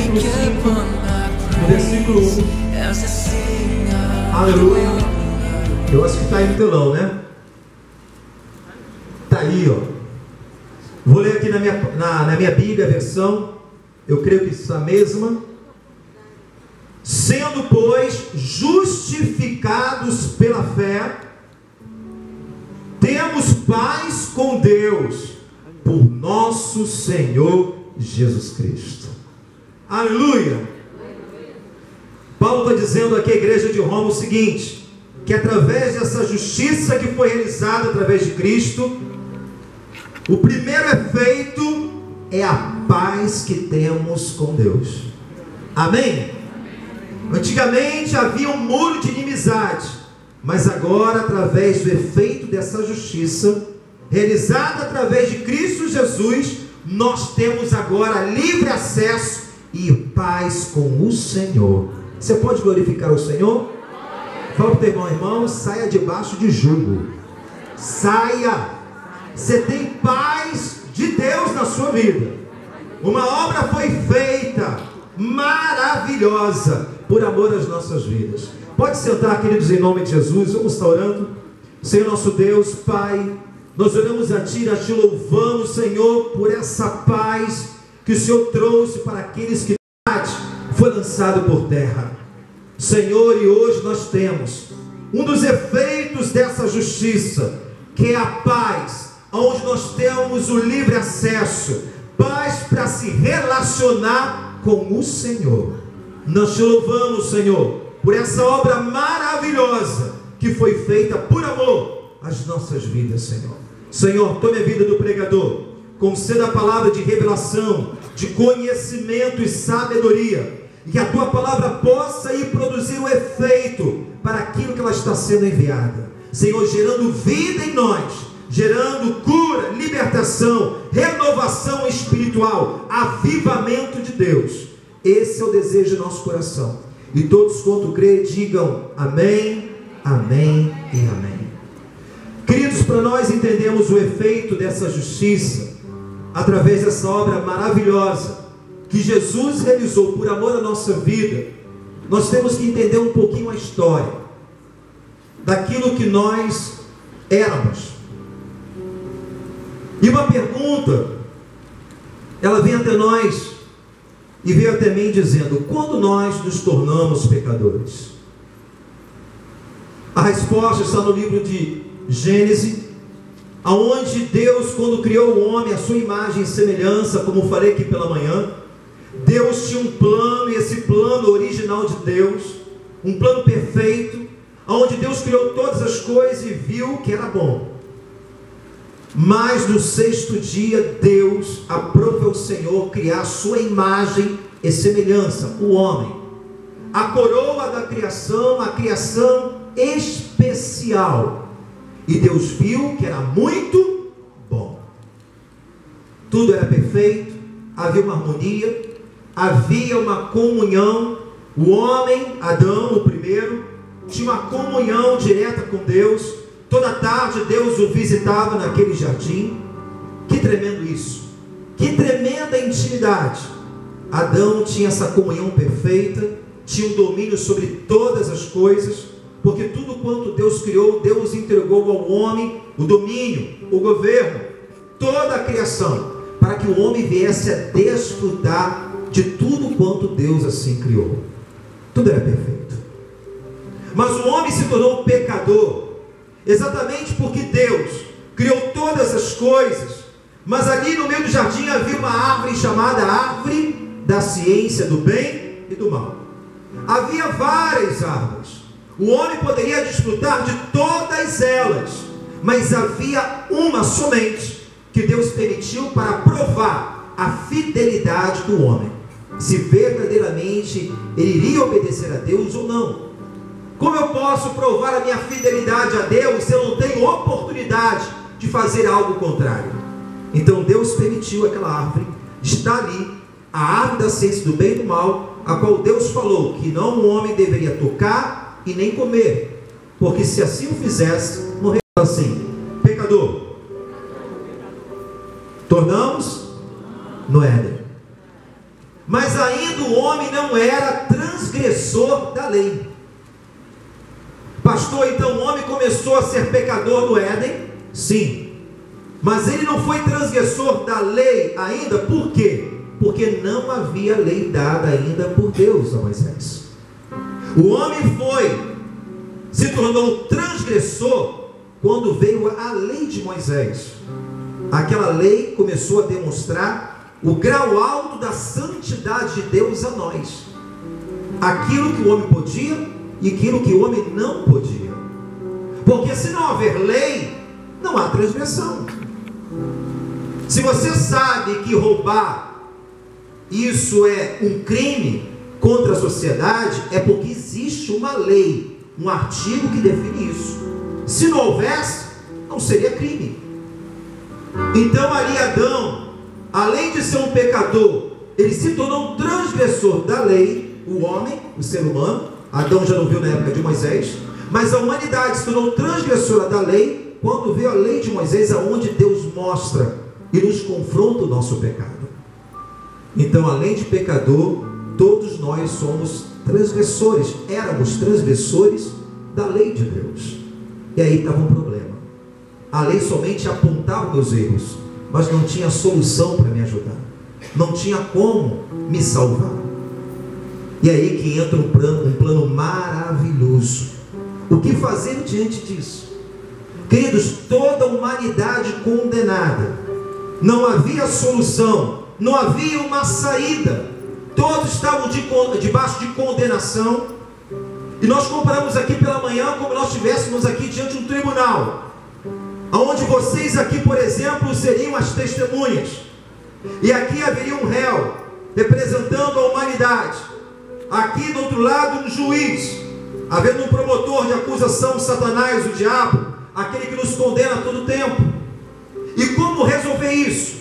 capítulo 5, no versículo 1. Aleluia. Eu acho que está aí no telão, né? Está aí, ó. Vou ler aqui na minha Bíblia, a versão, eu creio que isso é a mesma. Sendo, pois, justificados pela fé, temos paz com Deus, por nosso Senhor Jesus Cristo. Aleluia! Paulo está dizendo aqui à igreja de Roma o seguinte, que através dessa justiça que foi realizada através de Cristo, o primeiro efeito é a paz que temos com Deus. Amém? Antigamente havia um muro de inimizade, mas agora, através do efeito dessa justiça, realizada através de Cristo Jesus, nós temos agora livre acesso e paz com o Senhor. Você pode glorificar o Senhor? Fala para o teu irmão, irmão, saia debaixo de jugo. Saia. Você tem paz de Deus na sua vida. Uma obra foi feita, maravilhosa, por amor às nossas vidas. Pode sentar, queridos, em nome de Jesus. Vamos estar orando. Senhor nosso Deus, Pai, nós oramos a Ti, nós Te louvamos, Senhor, por essa paz que o Senhor trouxe para aqueles que foi lançado por terra. Senhor, e hoje nós temos um dos efeitos dessa justiça, que é a paz, onde nós temos o livre acesso, paz para se relacionar com o Senhor. Nós Te louvamos, Senhor, por essa obra maravilhosa que foi feita por amor às nossas vidas, Senhor. Senhor, tome a vida do pregador, conceda a palavra de revelação, de conhecimento e sabedoria, e que a Tua palavra possa ir produzir um efeito para aquilo que ela está sendo enviada. Senhor, gerando vida em nós, gerando cura, libertação, renovação espiritual, avivamento de Deus. Esse é o desejo do nosso coração. E todos quanto crêem digam amém, amém e amém. Queridos, para nós entendermos o efeito dessa justiça, através dessa obra maravilhosa que Jesus realizou por amor à nossa vida, nós temos que entender um pouquinho a história daquilo que nós éramos. E uma pergunta, ela vem até nós e veio até mim dizendo: quando nós nos tornamos pecadores? A resposta está no livro de Gênesis, aonde Deus, quando criou o homem à sua imagem e semelhança, como falei aqui pela manhã, Deus tinha um plano, e esse plano original de Deus, um plano perfeito, onde Deus criou todas as coisas e viu que era bom. Mas no sexto dia, Deus aprove ao Senhor criar a sua imagem e semelhança, o homem. A coroa da criação, a criação especial. E Deus viu que era muito bom. Tudo era perfeito, havia uma harmonia, havia uma comunhão. O homem, Adão, o primeiro, tinha uma comunhão direta com Deus. Toda tarde Deus o visitava naquele jardim. Que tremendo isso! Que tremenda intimidade! Adão tinha essa comunhão perfeita, tinha um domínio sobre todas as coisas, porque tudo quanto Deus criou, Deus entregou ao homem o domínio, o governo, toda a criação, para que o homem viesse a desfrutar de tudo quanto Deus assim criou. Tudo era perfeito. Mas o homem se tornou pecador, exatamente porque Deus criou todas as coisas, mas ali no meio do jardim havia uma árvore chamada árvore da ciência do bem e do mal. Havia várias árvores, o homem poderia desfrutar de todas elas, mas havia uma somente que Deus permitiu para provar a fidelidade do homem, se verdadeiramente ele iria obedecer a Deus ou não. Como eu posso provar a minha fidelidade a Deus se eu não tenho oportunidade de fazer algo contrário? Então Deus permitiu aquela árvore, está ali, a árvore da ciência do bem e do mal, a qual Deus falou que não o homem deveria tocar e nem comer, porque se assim o fizesse, morreria. Assim, pecador, tornamos no Éden. Mas ainda o lei. Pastor, então o homem começou a ser pecador no Éden? Sim. Mas ele não foi transgressor da lei ainda, por quê? Porque não havia lei dada ainda por Deus a Moisés. O homem se tornou transgressor quando veio a lei de Moisés. Aquela lei começou a demonstrar o grau alto da santidade de Deus a nós. Aquilo que o homem podia e aquilo que o homem não podia. Porque se não houver lei, não há transgressão. Se você sabe que roubar, isso é um crime contra a sociedade, é porque existe uma lei, um artigo que define isso. Se não houvesse, não seria crime. Então ali Adão, além de ser um pecador, ele se tornou um transgressor da lei. O homem, o ser humano, Adão já não viu na época de Moisés, mas a humanidade se tornou transgressora da lei quando veio a lei de Moisés, aonde Deus mostra e nos confronta o nosso pecado. Então, além de pecador, todos nós somos transgressores, éramos transgressores da lei de Deus. E aí estava um problema. A lei somente apontava meus erros, mas não tinha solução para me ajudar, não tinha como me salvar. E aí que entra um plano maravilhoso. O que fazer diante disso? Queridos, toda a humanidade condenada, não havia solução, não havia uma saída, todos estavam debaixo de condenação. E nós comparamos aqui pela manhã como nós estivéssemos aqui diante de um tribunal, onde vocês aqui, por exemplo, seriam as testemunhas, e aqui haveria um réu representando a humanidade, aqui do outro lado um juiz, havendo um promotor de acusação, Satanás, o diabo, aquele que nos condena a todo tempo. E como resolver isso?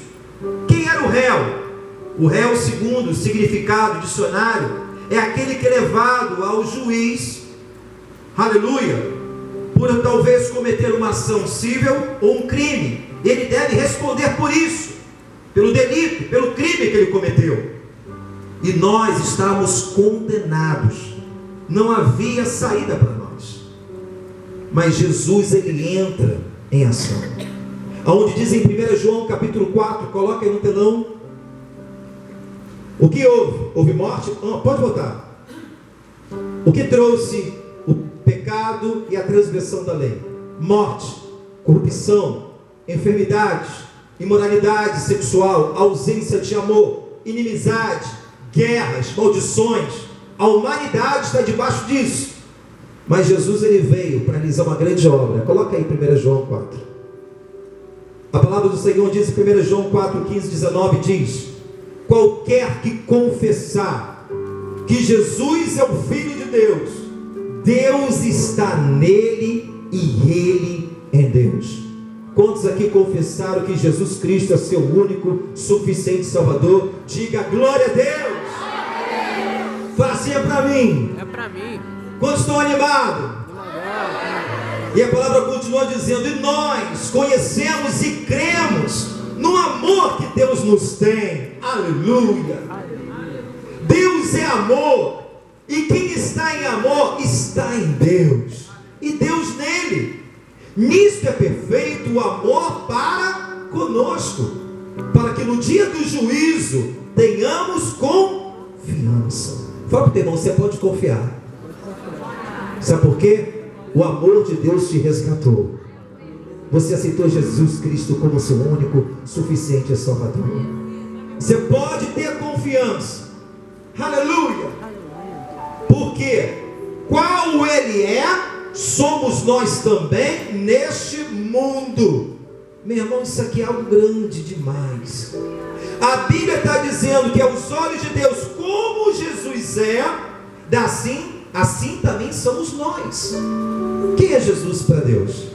Quem era o réu? O réu, segundo o significado dicionário, é aquele que é levado ao juiz, aleluia, por talvez cometer uma ação civil ou um crime. Ele deve responder por isso, pelo delito, pelo crime que ele cometeu. E nós estávamos condenados, não havia saída para nós. Mas Jesus, ele entra em ação, aonde diz em 1 João capítulo 4, coloca aí no telão. O que houve? Houve morte? Pode botar. O que trouxe o pecado e a transgressão da lei? Morte, corrupção, enfermidades, imoralidade sexual, ausência de amor, inimizade, guerras, maldições. A humanidade está debaixo disso. Mas Jesus, ele veio para realizar uma grande obra. Coloca aí 1 João 4. A palavra do Senhor diz em 1 João 4, 15, 19, diz: qualquer que confessar que Jesus é o Filho de Deus, Deus está nele e ele é Deus. Quantos aqui confessaram que Jesus Cristo é seu único, suficiente Salvador? Diga glória a Deus! Faça para mim. É para mim. Quantos estão animados? E a palavra continua dizendo: e nós conhecemos e cremos no amor que Deus nos tem. Aleluia! Deus é amor, e quem está em amor está em Deus, e Deus nele. Nisto é perfeito o amor para conosco, para que no dia do juízo tenhamos confiança. Fala para o teu irmão, você pode confiar. Sabe por quê? O amor de Deus te resgatou. Você aceitou Jesus Cristo como seu único, suficiente Salvador. Você pode ter confiança. Aleluia! Porque qual Ele é, somos nós também neste mundo. Meu irmão, isso aqui é algo grande demais. A Bíblia está dizendo que aos olhos de Deus, como Jesus é, assim também somos nós. Quem é Jesus para Deus?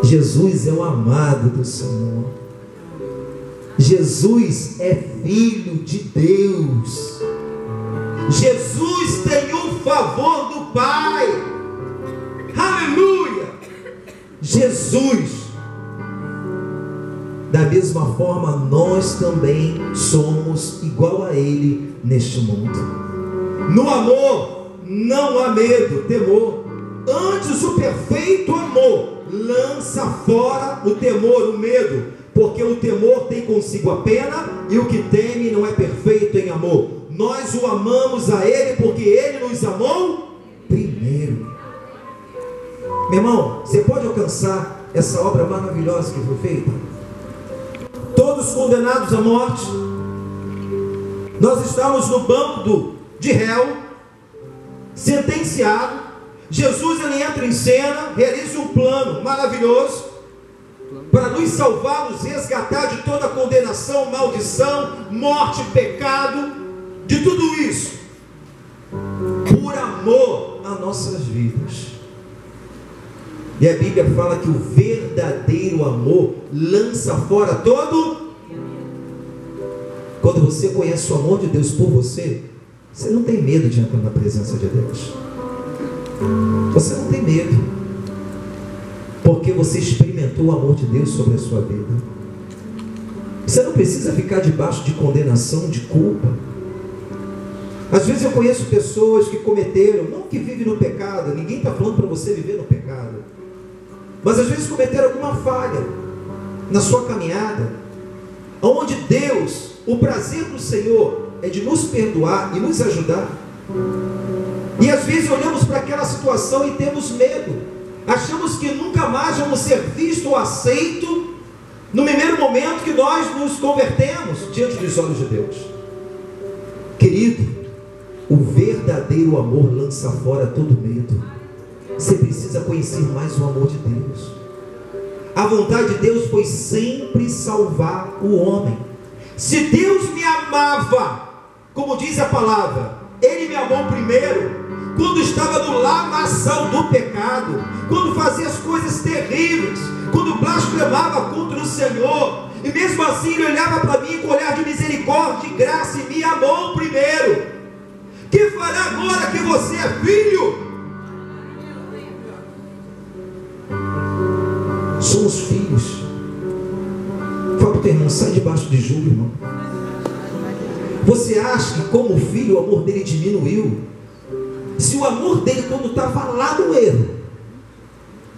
Jesus é o amado do Senhor. Jesus é filho de Deus. Jesus tem o favor do Pai. Aleluia! Jesus. Da mesma forma, nós também somos igual a Ele neste mundo. No amor, não há medo, temor. Antes o perfeito amor lança fora o temor, o medo, porque o temor tem consigo a pena, e o que teme não é perfeito em amor. Nós o amamos a Ele porque Ele nos amou primeiro. Meu irmão, você pode alcançar essa obra maravilhosa que foi feita? Todos condenados à morte, nós estamos no banco de réu, sentenciado. Jesus, ele entra em cena, realiza um plano maravilhoso para nos salvar, nos resgatar de toda condenação, maldição, morte, pecado, de tudo isso, por amor às nossas vidas. E a Bíblia fala que o verdadeiro amor lança fora todo. Quando você conhece o amor de Deus por você, você não tem medo de entrar na presença de Deus. Você não tem medo, porque você experimentou o amor de Deus sobre a sua vida. Você não precisa ficar debaixo de condenação, de culpa. Às vezes eu conheço pessoas que cometeram, não que vivem no pecado, ninguém está falando para você viver no pecado, mas às vezes cometeram alguma falha na sua caminhada, onde Deus, o prazer do Senhor é de nos perdoar e nos ajudar. E às vezes olhamos para aquela situação e temos medo, achamos que nunca mais vamos ser vistos ou aceitos no primeiro momento que nós nos convertemos diante dos olhos de Deus. Querido, o verdadeiro amor lança fora todo medo. Você precisa conhecer mais o amor de Deus. A vontade de Deus foi sempre salvar o homem. Se Deus me amava, como diz a palavra, Ele me amou primeiro, quando estava no lamaçal do pecado, quando fazia as coisas terríveis, quando blasfemava contra o Senhor, e mesmo assim Ele olhava para mim com olhar de misericórdia e graça e me amou primeiro. Que fará agora que você é filho? Somos filhos. Fala para o teu irmão, sai debaixo de julgo, irmão. Você acha que como filho o amor dele diminuiu? Se o amor dele, quando estava lá no erro,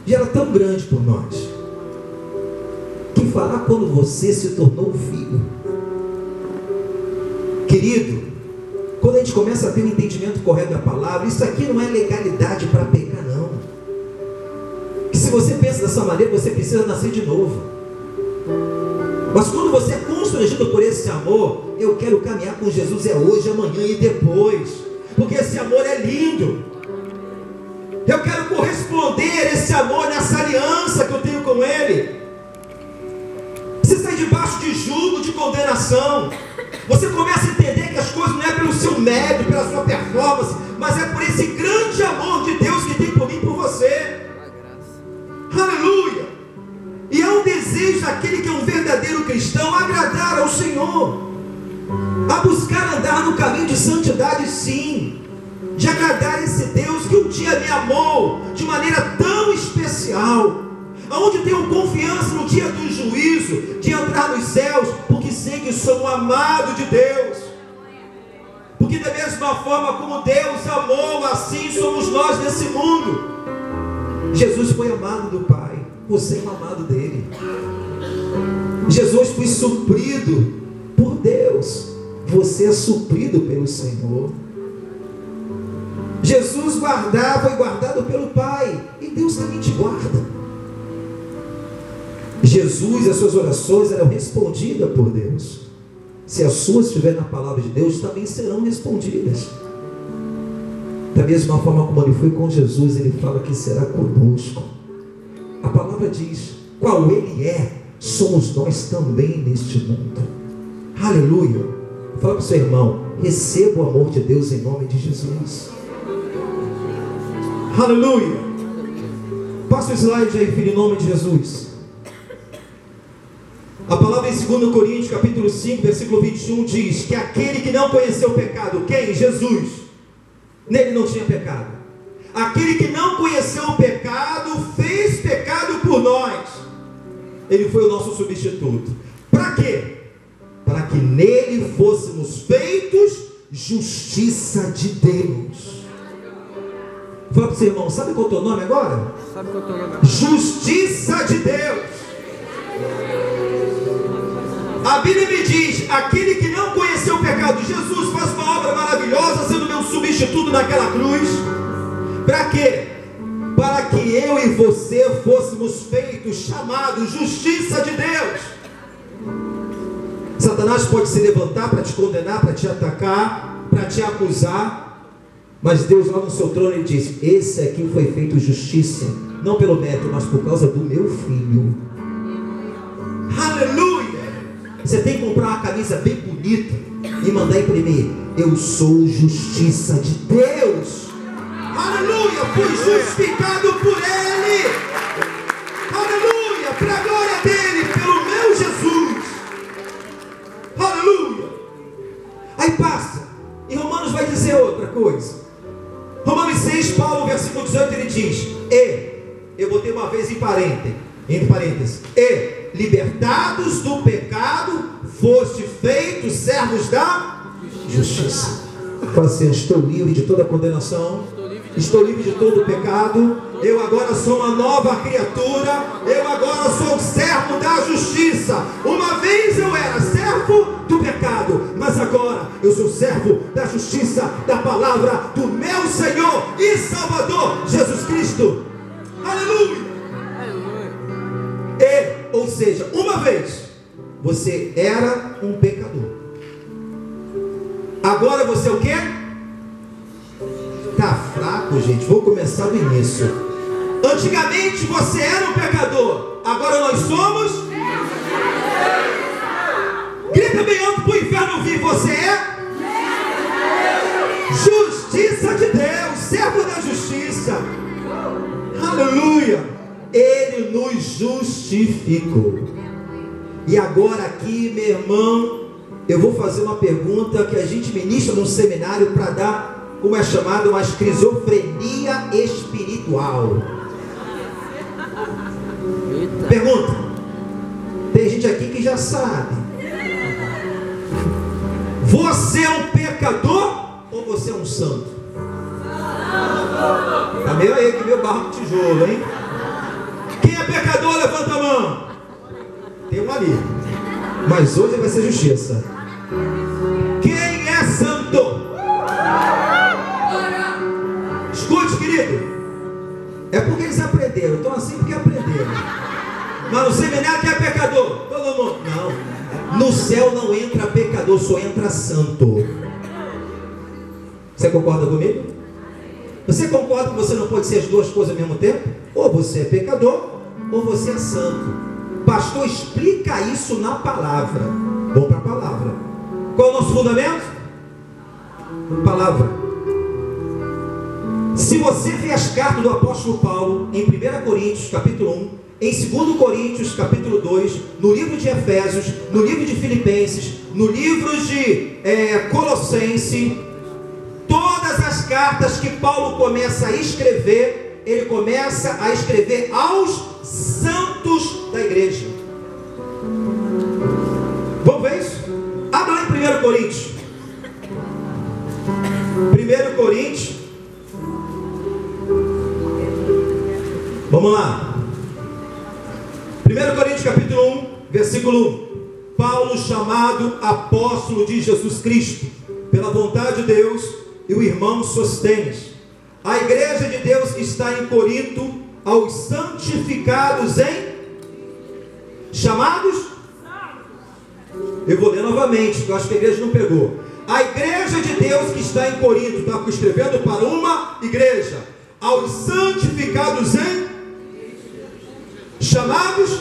já era tão grande por nós, que fará quando você se tornou filho? Querido, quando a gente começa a ter um entendimento correto da palavra, isso aqui não é legalidade para pecar, não. Que se você pensa dessa maneira, você precisa nascer de novo. Mas quando você é constrangido por esse amor, eu quero caminhar com Jesus, é hoje, amanhã e depois, porque esse amor é lindo. Eu quero corresponder a esse amor nessa aliança que eu tenho com Ele. Você sai debaixo de julgo, de condenação. Você começa a entender que as coisas não é pelo seu mérito, pela sua performance, mas é por esse grande amor de Deus que tem por mim e por você. Aleluia! E é um desejo daquele que é um verdadeiro cristão agradar ao Senhor, a buscar andar no caminho de santidade, sim, de agradar esse Deus que um dia me amou de maneira tão especial, aonde tenho confiança no dia do juízo, de entrar nos céus, porque sei que sou um amado de Deus, porque da mesma forma como Deus amou, assim somos nós nesse mundo. Jesus foi amado do Pai, você é um amado dele. Jesus foi suprido por Deus, você é suprido pelo Senhor. Jesus guardava e guardado pelo Pai, e Deus também te guarda. Jesus, as suas orações eram respondidas por Deus. Se as suas estiverem na palavra de Deus, também serão respondidas. Da mesma forma como ele foi com Jesus, ele fala que será conosco. A palavra diz, qual ele é, somos nós também neste mundo. Aleluia. Fala para o seu irmão, receba o amor de Deus em nome de Jesus. Aleluia. Passa o slide aí, filho, em nome de Jesus. A palavra em 2 Coríntios capítulo 5, versículo 21 diz que aquele que não conheceu o pecado, quem? Jesus. Nele não tinha pecado. Aquele que não conheceu o pecado, fez pecado por nós. Ele foi o nosso substituto. Para quê? Para que nele fôssemos feitos justiça de Deus. Fala para o seu irmão, sabe qual é o teu nome agora? Sabe qual é o teu nome? Justiça de Deus. A Bíblia me diz, aquele que não conheceu o pecado, Jesus faz uma obra maravilhosa, sendo meu substituto naquela cruz. Para quê? Para que eu e você fôssemos feitos, chamados justiça de Deus. Satanás pode se levantar para te condenar, para te atacar, para te acusar, mas Deus lá no seu trono, ele diz, esse aqui foi feito justiça, não pelo mérito, mas por causa do meu filho. Aleluia! Você tem que comprar uma camisa bem bonita e mandar imprimir, eu sou justiça de Deus. Aleluia, fui justificado por Ele. Aleluia, para a glória dEle, pelo meu Jesus. Aleluia. Aí passa, e Romanos vai dizer outra coisa. Romanos 6, Paulo, versículo 18, ele diz, eu botei uma vez entre parênteses, libertados do pecado, foste feitos servos da justiça. Fala assim, estou livre de toda condenação, estou livre de todo o pecado, eu agora sou uma nova criatura, eu agora sou servo da justiça. Uma vez eu era servo do pecado, mas agora eu sou servo da justiça, da palavra do meu Senhor e Salvador Jesus Cristo. Aleluia! Ou seja, uma vez você era um pecador, agora você é o quê? Está fraco, gente. Vou começar do início. Antigamente você era um pecador, agora nós somos. Grita bem alto para o inferno ouvir. Você é justiça de Deus, servo da justiça. Aleluia. Ele nos justificou. E agora aqui, meu irmão, eu vou fazer uma pergunta que a gente ministra num seminário para dar, como é chamado, uma esquizofrenia espiritual. Pergunta. Tem gente aqui que já sabe. Você é um pecador ou você é um santo? Tá meio aí que meu barro de tijolo, hein? Quem é pecador, levanta a mão. Tem um ali. Mas hoje vai ser justiça. Quem é santo? Escute, querido. É porque eles aprenderam. Estão assim porque aprenderam. Mas no seminário quem é pecador? Todo mundo. Não. No céu não entra pecador, só entra santo. Você concorda comigo? Você concorda que você não pode ser as duas coisas ao mesmo tempo? Ou você é pecador, ou você é santo. Pastor, explica isso na palavra. Vamos para a palavra. Qual é o nosso fundamento? Palavra. Se você vê as cartas do apóstolo Paulo em 1 Coríntios capítulo 1, em 2 Coríntios capítulo 2, no livro de Efésios, no livro de Filipenses, no livro de Colossenses, todas as cartas que Paulo começa a escrever, ele começa a escrever aos santos da igreja. Vamos ver isso? Abra lá em 1 Coríntios. 1 Coríntios. Vamos lá. 1 Coríntios capítulo 1, versículo 1. Paulo, chamado apóstolo de Jesus Cristo, pela vontade de Deus, e o irmão Sostênes, a igreja de Deus que está em Corinto, aos santificados em chamados. Eu vou ler novamente, porque eu acho que a igreja não pegou. A igreja de Deus que está em Corinto, está escrevendo para uma igreja, aos santificados em chamados.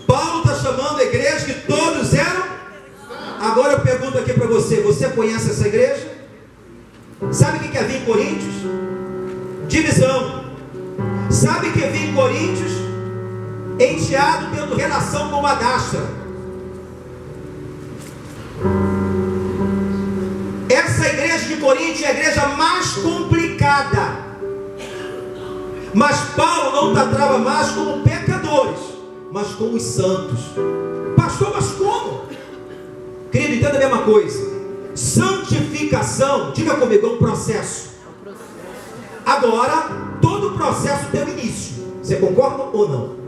Paulo está chamando a igreja que todos eram. Agora eu pergunto aqui para você, você conhece essa igreja? Sabe o que é vir em Coríntios? Divisão. Sabe o que é vir em Coríntios? Enteado tendo relação com madrasta. Essa igreja de Coríntios é a igreja mais complicada. Mas Paulo não tratava mais como pecadores, mas como os santos. Pastor, mas como? Querido, entenda a mesma coisa. Santificação, diga comigo, é um processo. Agora, todo processo tem um início. Você concorda ou não?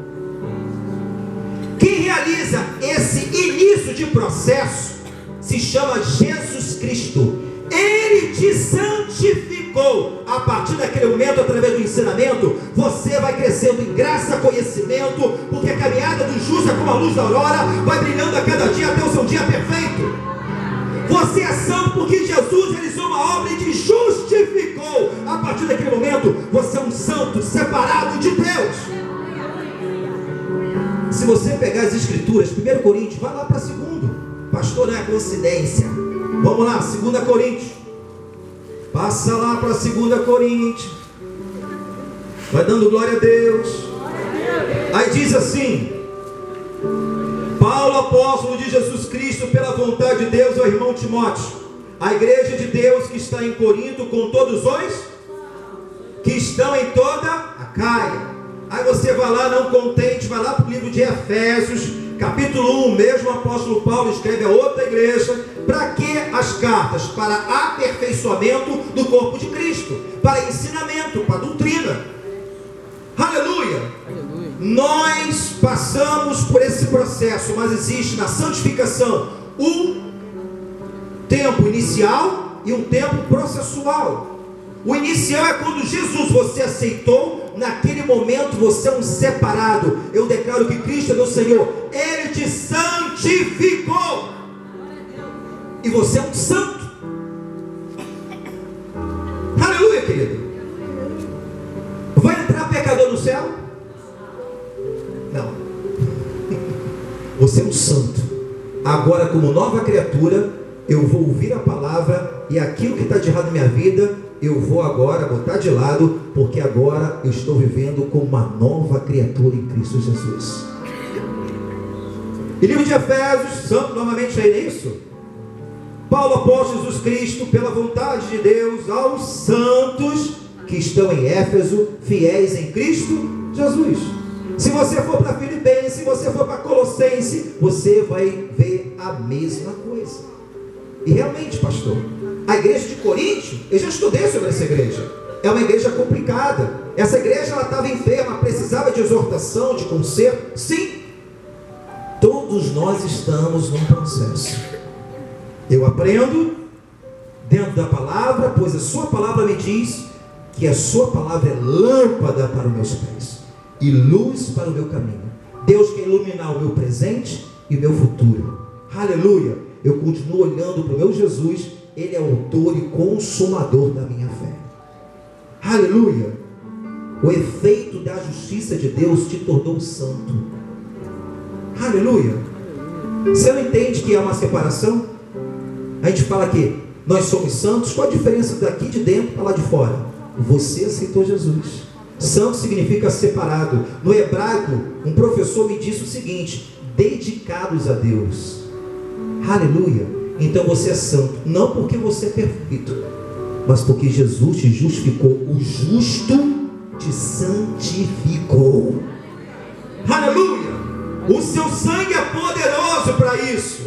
Quem realiza esse início de processo se chama Jesus Cristo. Ele te santificou. A partir daquele momento, através do ensinamento, você vai crescendo em graça, conhecimento, porque a caminhada do justo é como a luz da aurora, vai brilhando a cada dia até o seu dia perfeito. Você é santo porque Jesus realizou uma obra e te justificou. A partir daquele momento, você é um santo separado de Deus. Se você pegar as escrituras, 1 Coríntios, vai lá para 2. Pastor, não é coincidência. Vamos lá, 2 Coríntios. Passa lá para 2 Coríntios. Vai dando glória a Deus. Aí diz assim: Paulo, apóstolo de Jesus Cristo, pela vontade de Deus, ao irmão Timóteo, a igreja de Deus que está em Corinto, com todos os que estão em toda a Caia. Aí você vai lá, não contente, vai lá para o livro de Efésios, capítulo 1, mesmo o apóstolo Paulo escreve a outra igreja. Para que as cartas? Para aperfeiçoamento do corpo de Cristo, para ensinamento, para doutrina. Aleluia! Aleluia. Nós passamos por esse processo, mas existe na santificação um tempo inicial e um tempo processual. O inicial é quando Jesus você aceitou, naquele momento você é um separado. Eu declaro que Cristo é meu Senhor, Ele te santificou, e você é um santo. Aleluia, querido. Vai entrar pecador no céu? Não. Você é um santo. Agora, como nova criatura, eu vou ouvir a palavra, e aquilo que está de errado na minha vida, eu vou agora botar de lado, porque agora eu estou vivendo como uma nova criatura em Cristo Jesus. E livro de Efésios, santo novamente aí, não é isso? Paulo, apóstolo de Jesus Cristo, pela vontade de Deus, aos santos que estão em Éfeso, fiéis em Cristo Jesus. Se você for para Filipenses, se você for para Colossenses, você vai ver a mesma coisa. E realmente, pastor, a igreja de Corinto, eu já estudei sobre essa igreja, é uma igreja complicada. Essa igreja, ela estava enferma, precisava de exortação, de conserto. Sim, todos nós estamos num processo. Eu aprendo dentro da palavra, pois a sua palavra me diz que a sua palavra é lâmpada para os meus pés e luz para o meu caminho. Deus quer iluminar o meu presente e o meu futuro. Aleluia. Eu continuo olhando para o meu Jesus. Ele é autor e consumador da minha fé. Aleluia. O efeito da justiça de Deus te tornou santo. Aleluia. Você não entende que há uma separação? A gente fala que nós somos santos. Qual a diferença daqui de dentro para lá de fora? Você aceitou Jesus. Santo significa separado. No hebraico, um professor me disse o seguinte: dedicados a Deus. Aleluia. Então você é santo, não porque você é perfeito, mas porque Jesus te justificou. O justo te santificou. Aleluia. O seu sangue é poderoso para isso.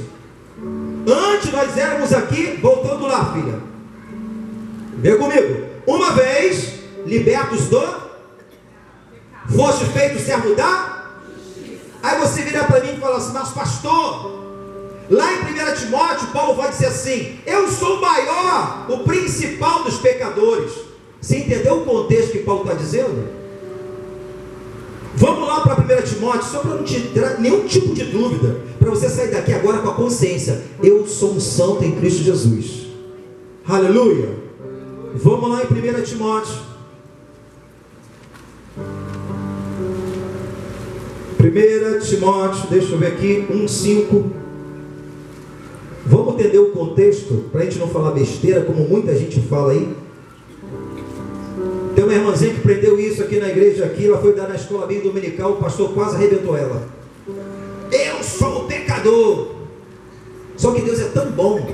Antes nós éramos aqui, voltando lá, filha, vem comigo. Uma vez libertos do, foste feito servo da. Aí você vira para mim e fala assim: mas pastor, lá em 1 Timóteo, Paulo vai dizer assim: eu sou o maior, o principal dos pecadores. Você entendeu o contexto que Paulo está dizendo? Vamos lá para 1 Timóteo, só para não te dar nenhum tipo de dúvida, para você sair daqui agora com a consciência: eu sou um santo em Cristo Jesus. Aleluia. Vamos lá em 1 Timóteo. 1 Timóteo, deixa eu ver aqui, 1:5. Vamos entender o contexto, para a gente não falar besteira, como muita gente fala aí. Tem uma irmãzinha que aprendeu isso aqui na igreja, aqui, ela foi dar na escola bem dominical, o pastor quase arrebentou ela. Eu sou o pecador. Só que Deus é tão bom,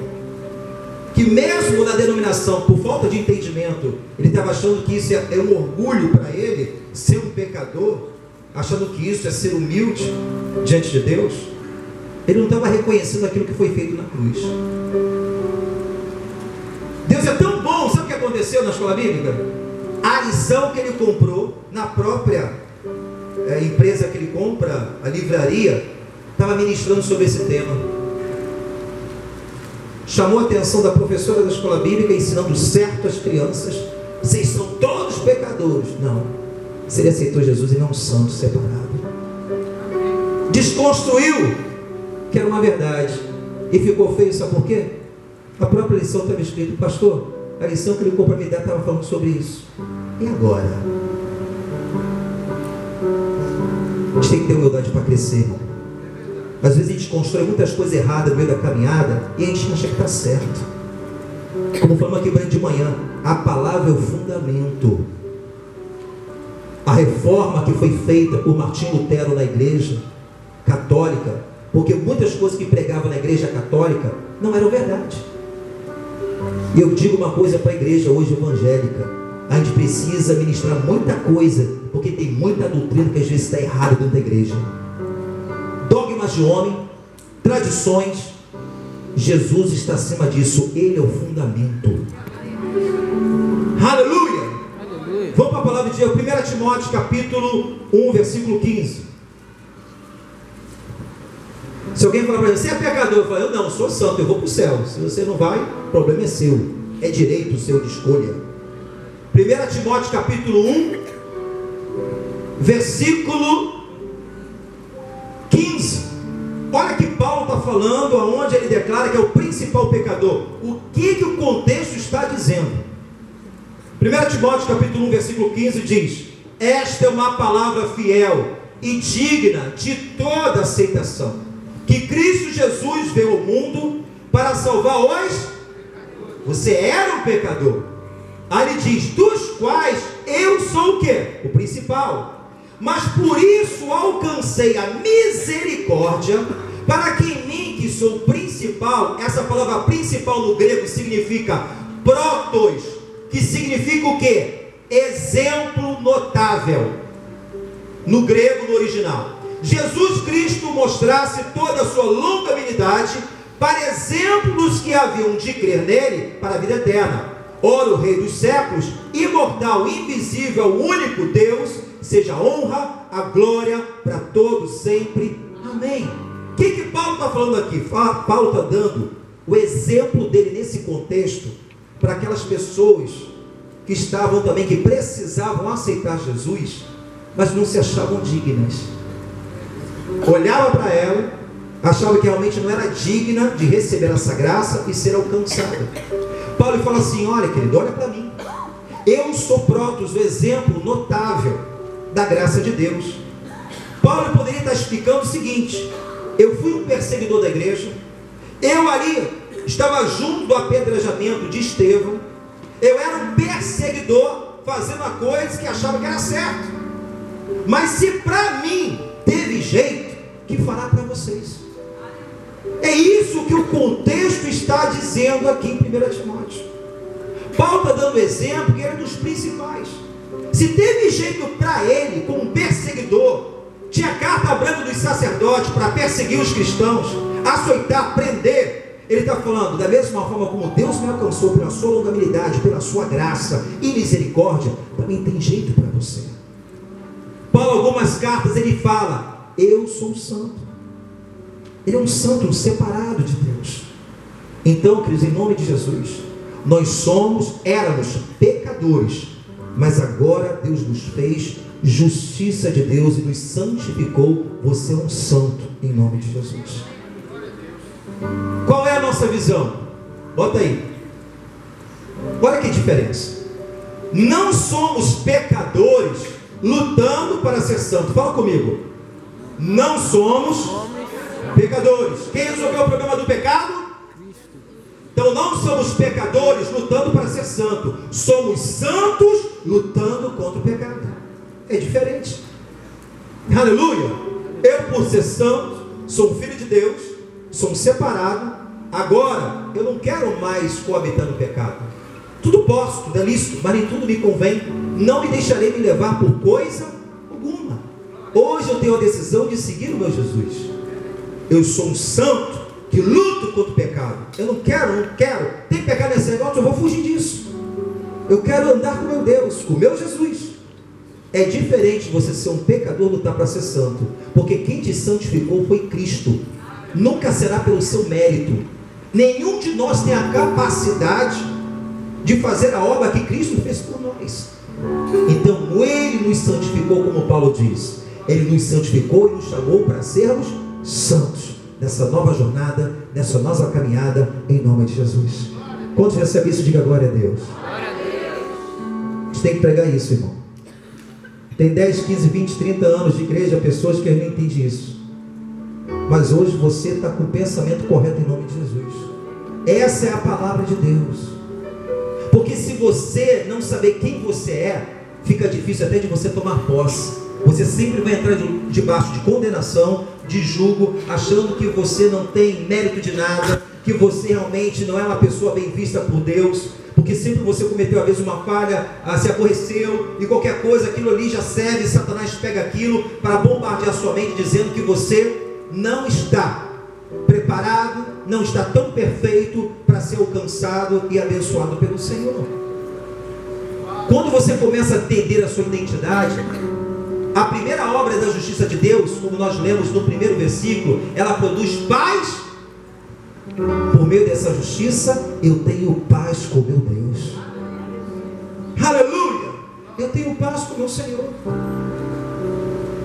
que mesmo na denominação, por falta de entendimento, ele estava achando que isso é um orgulho para ele, ser um pecador, achando que isso é ser humilde diante de Deus. Ele não estava reconhecendo aquilo que foi feito na cruz. Deus é tão bom. Sabe o que aconteceu na escola bíblica? A a lição que ele comprou na própria empresa que ele compra, a livraria, estava ministrando sobre esse tema. Chamou a atenção da professora da escola bíblica, ensinando certo às crianças: vocês são todos pecadores. Não, se ele aceitou Jesus, ele é um santo separado. Desconstruiu que era uma verdade e ficou feio. Sabe por quê? A própria lição estava escrito: pastor, a lição que ele comprou para me dar estava falando sobre isso. E agora? A gente tem que ter humildade para crescer. Às vezes a gente constrói muitas coisas erradas no meio da caminhada e a gente acha que está certo. Como falamos aqui de manhã, a palavra é o fundamento. A reforma que foi feita por Martinho Lutero na igreja católica, porque muitas coisas que pregava na igreja católica não eram verdade. E eu digo uma coisa para a igreja hoje evangélica: a gente precisa ministrar muita coisa, porque tem muita doutrina que às vezes está errada dentro da igreja. Dogmas de homem, tradições. Jesus está acima disso. Ele é o fundamento. Aleluia! Aleluia. Vamos para a palavra de Deus. 1 Timóteo capítulo 1, versículo 15. Se alguém falar para mim: você é pecador, eu falo: eu não, sou santo, eu vou para o céu. Se você não vai, o problema é seu, é direito seu de escolha. 1 Timóteo capítulo 1, versículo 15. Olha que Paulo está falando, aonde ele declara que é o principal pecador. O que o contexto está dizendo? 1 Timóteo capítulo 1, versículo 15 diz: esta é uma palavra fiel e digna de toda aceitação, que Cristo Jesus veio ao mundo para salvar os... Você era um pecador. Aí ele diz: dos quais eu sou o quê? O principal. Mas por isso alcancei a misericórdia, para que em mim, que sou o principal. Essa palavra principal no grego significa protos, que significa o quê? Exemplo notável. No grego, no original. Jesus Cristo mostrasse toda a sua longanimidade, para exemplos que haviam de crer nele para a vida eterna. Ora, o Rei dos séculos, imortal, invisível, único Deus, seja a honra, a glória para todos sempre. Amém. O que Paulo está falando aqui? Paulo está dando o exemplo dele nesse contexto para aquelas pessoas que estavam também, que precisavam aceitar Jesus, mas não se achavam dignas. Olhava para ela, achava que realmente não era digna de receber essa graça e ser alcançada. Paulo fala assim: olha, querido, olha para mim, eu sou protos, o exemplo notável da graça de Deus. Paulo poderia estar explicando o seguinte: eu fui um perseguidor da igreja, eu ali estava junto do apedrejamento de Estevão, eu era um perseguidor fazendo a coisa que achava que era certo, mas se para mim teve jeito, que fará para vocês? É isso que o contexto está dizendo aqui em 1 Timóteo. Paulo está dando exemplo que era dos principais. Se teve jeito para ele, como perseguidor, tinha carta branca dos sacerdotes para perseguir os cristãos, açoitar, prender. Ele está falando: da mesma forma como Deus me alcançou pela sua longanimidade, pela sua graça e misericórdia, também tem jeito para você. Paulo, algumas cartas, ele fala: eu sou um santo. Ele é um santo, um separado de Deus. Então, queridos, em nome de Jesus, nós éramos pecadores, mas agora Deus nos fez justiça de Deus e nos santificou. Você é um santo, em nome de Jesus. Qual é a nossa visão? Bota aí. Olha que diferença. Não somos pecadores lutando para ser santo. Fala comigo. Não somos pecadores. Quem resolveu o problema do pecado? Então não somos pecadores lutando para ser santo. Somos santos lutando contra o pecado. É diferente. Aleluia. Eu, por ser santo, sou um filho de Deus, sou um separado. Agora eu não quero mais coabitar no pecado. Tudo posso, tudo é lícito, mas nem tudo me convém. Não me deixarei me levar por coisa alguma. Hoje eu tenho a decisão de seguir o meu Jesus. Eu sou um santo que luto contra o pecado. Eu não quero. Tem pecado nesse negócio, eu vou fugir disso. Eu quero andar com meu Deus, com meu Jesus. É diferente você ser um pecador lutar para ser santo, porque quem te santificou foi Cristo. Nunca será pelo seu mérito. Nenhum de nós tem a capacidade de fazer a obra que Cristo fez por nós. Então Ele nos santificou, como Paulo diz. Ele nos santificou e nos chamou para sermos santos nessa nova jornada, nessa nossa caminhada, em nome de Jesus. Quantos recebem isso? Diga glória a Deus. Glória a Deus. A gente tem que pregar isso, irmão. Tem 10, 15, 20, 30 anos de igreja, pessoas que nem entendem isso. Mas hoje você está com o pensamento correto em nome de Jesus. Essa é a palavra de Deus. Porque se você não saber quem você é, fica difícil até de você tomar posse. Você sempre vai entrar debaixo de condenação, de julgo, achando que você não tem mérito de nada, que você realmente não é uma pessoa bem vista por Deus, porque sempre você cometeu às vezes uma falha, se aborreceu, e qualquer coisa, aquilo ali já serve, Satanás pega aquilo para bombardear sua mente, dizendo que você não está preparado, não está tão perfeito para ser alcançado e abençoado pelo Senhor. Quando você começa a entender a sua identidade, a primeira obra da justiça de Deus, como nós lemos no primeiro versículo, ela produz paz. Por meio dessa justiça, eu tenho paz com meu Deus. Aleluia! Eu tenho paz com meu Senhor.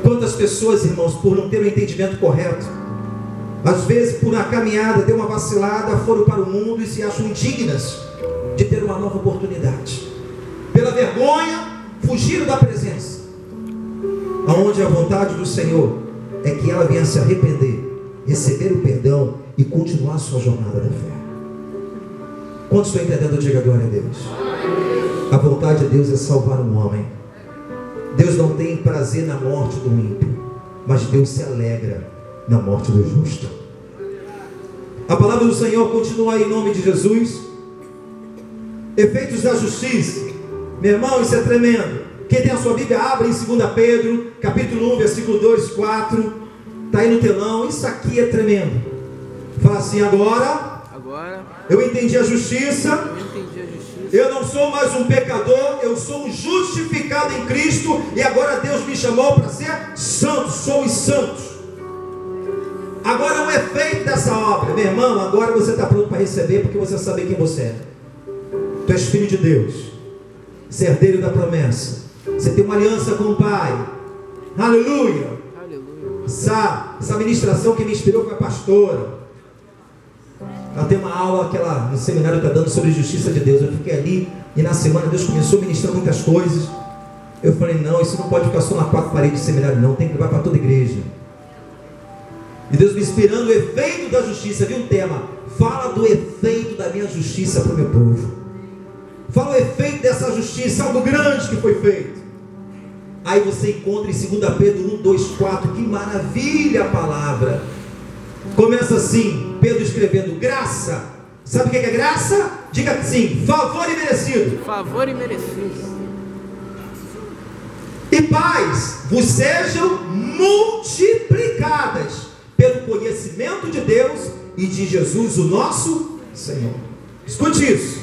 Quantas pessoas, irmãos, por não ter o entendimento correto, às vezes por uma caminhada, deu uma vacilada, foram para o mundo e se acham indignas de ter uma nova oportunidade. Pela vergonha, fugiram da presença. Aonde a vontade do Senhor é que ela venha se arrepender, receber o perdão e continuar a sua jornada da fé. Quantos estão entendendo? Diga glória a Deus. A vontade de Deus é salvar um homem. Deus não tem prazer na morte do ímpio, mas Deus se alegra na morte do justo. A palavra do Senhor continua aí em nome de Jesus. Efeitos da justiça. Meu irmão, isso é tremendo. Quem tem a sua Bíblia, abre em 2 Pedro, capítulo 1, versículo 2, 4. Está aí no telão. Isso aqui é tremendo. Fala assim: agora eu entendi a justiça. Eu não sou mais um pecador, eu sou um justificado em Cristo. E agora Deus me chamou para ser santo. Somos santos. Agora o efeito dessa obra, meu irmão, agora você está pronto para receber, porque você sabe quem você é. Tu és filho de Deus, você é herdeiro da promessa, você tem uma aliança com o Pai. Aleluia. Essa ministração que me inspirou foi a pastora. Ela tem uma aula que ela no seminário está dando sobre justiça de Deus. Eu fiquei ali e na semana Deus começou a ministrar muitas coisas. Eu falei: não, isso não pode ficar só na quatro paredes de seminário, não, tem que levar para toda a igreja. E Deus me inspirando o efeito da justiça. Viu um tema? Fala do efeito da minha justiça para o meu povo. Fala o efeito dessa justiça, algo grande que foi feito. Aí você encontra em 2 Pedro 1, 2, 4. Que maravilha a palavra. Começa assim, Pedro escrevendo: graça. Sabe o que é graça? Diga assim: favor imerecido. Favor imerecido. E paz vos sejam multiplicadas pelo conhecimento de Deus e de Jesus, o nosso Senhor. Escute isso.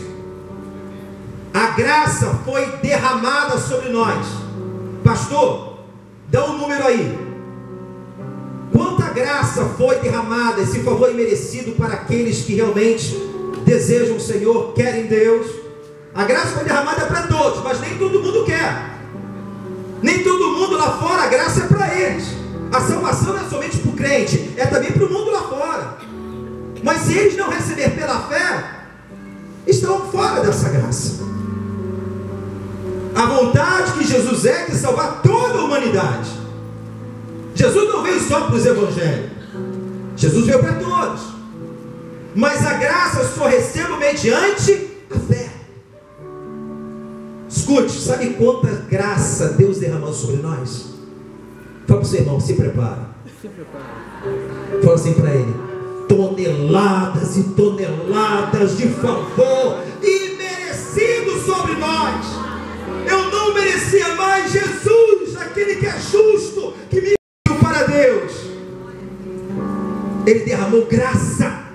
A graça foi derramada sobre nós. Pastor, dá um número aí. Quanta graça foi derramada, esse favor imerecido para aqueles que realmente desejam o Senhor, querem Deus. A graça foi derramada para todos, mas nem todo mundo quer. Nem todo mundo lá fora, a graça é para eles. A salvação não é somente para o crente, é também para o mundo lá fora. Mas se eles não receber pela fé, estão fora dessa graça. A vontade que Jesus é de salvar toda a humanidade. Jesus não veio só para os evangélicos, Jesus veio para todos. Mas a graça eu só recebo mediante a fé. Escute, sabe quanta graça Deus derramou sobre nós? Fala para o seu irmão, se prepara. Fala assim para ele: toneladas e toneladas de favor imerecido sobre nós. Eu não merecia mais. Jesus, aquele que é justo, que me deu para Deus, Ele derramou graça.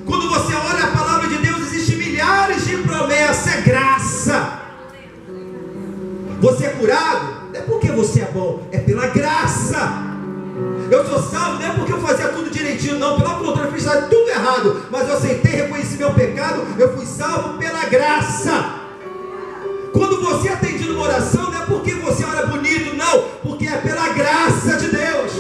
Quando você olha a palavra de Deus, existem milhares de promessas. É graça. Você é curado, não é porque você é bom, é pela graça. Eu sou salvo, não é porque eu fazia tudo direitinho, não, pelo contrário, eu fiz tudo errado, mas eu aceitei, reconheci meu pecado, eu fui salvo pela graça. Quando você é atendido uma oração, não é porque você ora bonito, não, porque é pela graça de Deus.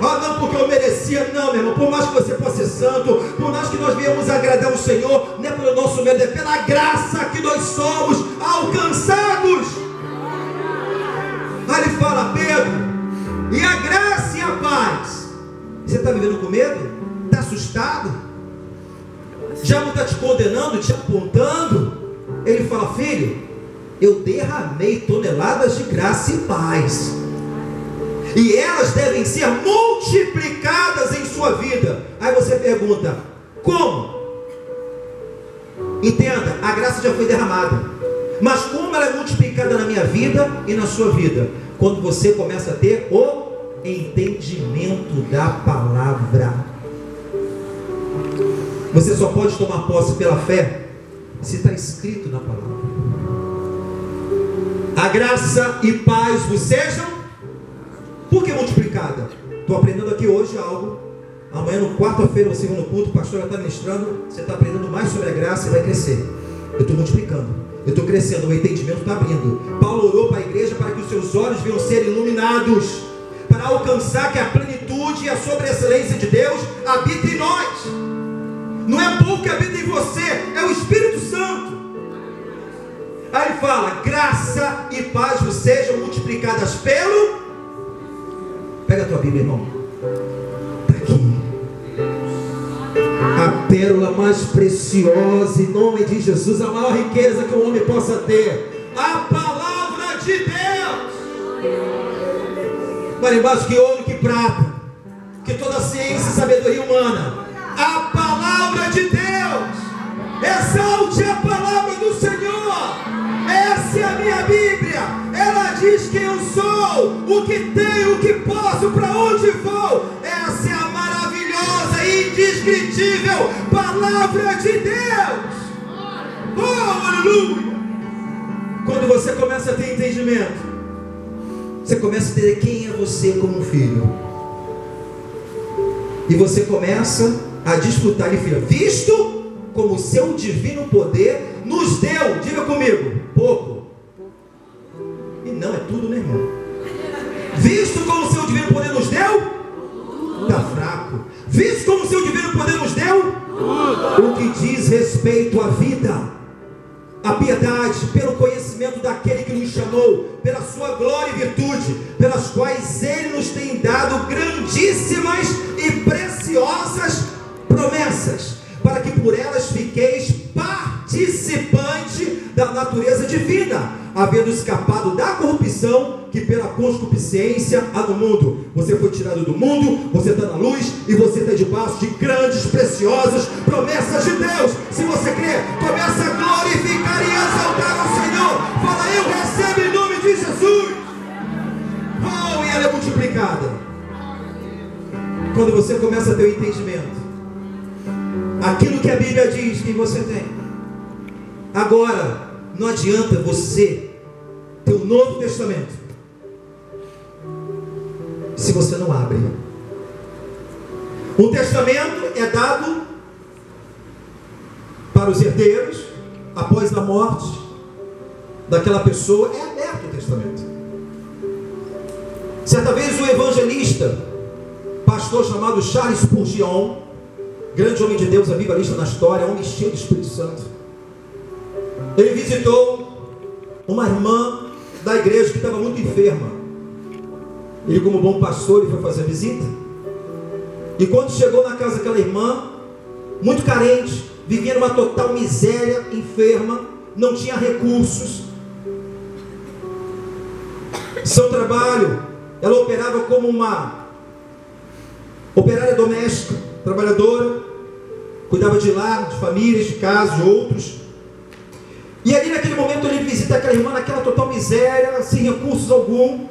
Ah, não, porque eu merecia, não, meu irmão. Por mais que você possa ser santo, por mais que nós venhamos agradar o Senhor, não é pelo nosso mérito, é pela graça que nós somos alcançados. Aí ele fala: Pedro, e a graça e a paz. Você está vivendo com medo? Está assustado? Já não está te condenando, te apontando? Ele fala: filho, eu derramei toneladas de graça e paz, e elas devem ser multiplicadas em sua vida. Aí você pergunta: como? Entenda, a graça já foi derramada, mas como ela é multiplicada na minha vida e na sua vida? Quando você começa a ter o entendimento da palavra. Você só pode tomar posse pela fé se está escrito na palavra. A graça e paz vos sejam. Por que multiplicada? Estou aprendendo aqui hoje algo. Amanhã, no quarta-feira, no segundo culto, o pastor já está ministrando. Você está aprendendo mais sobre a graça e vai crescer. Eu estou multiplicando. Eu estou crescendo, o entendimento está abrindo. Paulo orou para a igreja para que os seus olhos venham ser iluminados, para alcançar que a plenitude e a sobreexcelência de Deus habita em nós. Não é pouco que habita em você, é o Espírito Santo. Aí ele fala: graça e paz vos sejam multiplicadas pelo... Pega a tua Bíblia, irmão. Está aqui. A pérola mais preciosa, em nome de Jesus, a maior riqueza que um homem possa ter, a palavra de Deus. Vale mais que ouro, que prata, que toda ciência e sabedoria humana. A palavra de Deus. Exalte a palavra do Senhor. Essa é a minha Bíblia. Ela diz quem eu sou, o que tenho, o que posso, para onde vou. Essa é a maravilhosa e indescritível palavra de Deus. Oh, aleluia. Quando você começa a ter entendimento, você começa a entender quem é você como filho, e você começa a desfrutar de filho, visto como o seu divino poder nos deu. Diga comigo: pouco. E não é tudo, né, irmão? Visto como o seu divino poder nos deu, está fraco. Visto como o seu divino poder nos deu o que diz respeito à vida, a piedade, pelo conhecimento daquele que nos chamou, pela sua glória e virtude, pelas quais Ele nos tem dado grandíssimas e preciosas promessas, para que por elas fiqueis participante da natureza divina, havendo escapado da corrupção que pela concupiscência há no mundo. Você foi tirado do mundo, você está na luz, e você está debaixo de grandes, preciosas promessas de Deus. Se você crê, começa a glorificar e exaltar ao Senhor. Fala: eu recebo em nome de Jesus. Oh, e ela é multiplicada quando você começa a ter o entendimento, aquilo que a Bíblia diz que você tem. Agora, não adianta você ter o Novo Testamento se você não abre. O testamento é dado para os herdeiros após a morte daquela pessoa. É aberto o testamento. Certa vez, um evangelista, pastor chamado Charles Spurgeon, grande homem de Deus, a vivalista na história, homem cheio do Espírito Santo, ele visitou uma irmã da igreja que estava muito enferma. Ele, como bom pastor, ele foi fazer a visita. E quando chegou na casa daquela irmã, muito carente, vivia numa total miséria, enferma, não tinha recursos. Seu trabalho, ela operava como uma operária doméstica, trabalhadora, cuidava de lar, de famílias, de casa, de outros. E ali naquele momento ele visita aquela irmã naquela total miséria, sem recursos algum.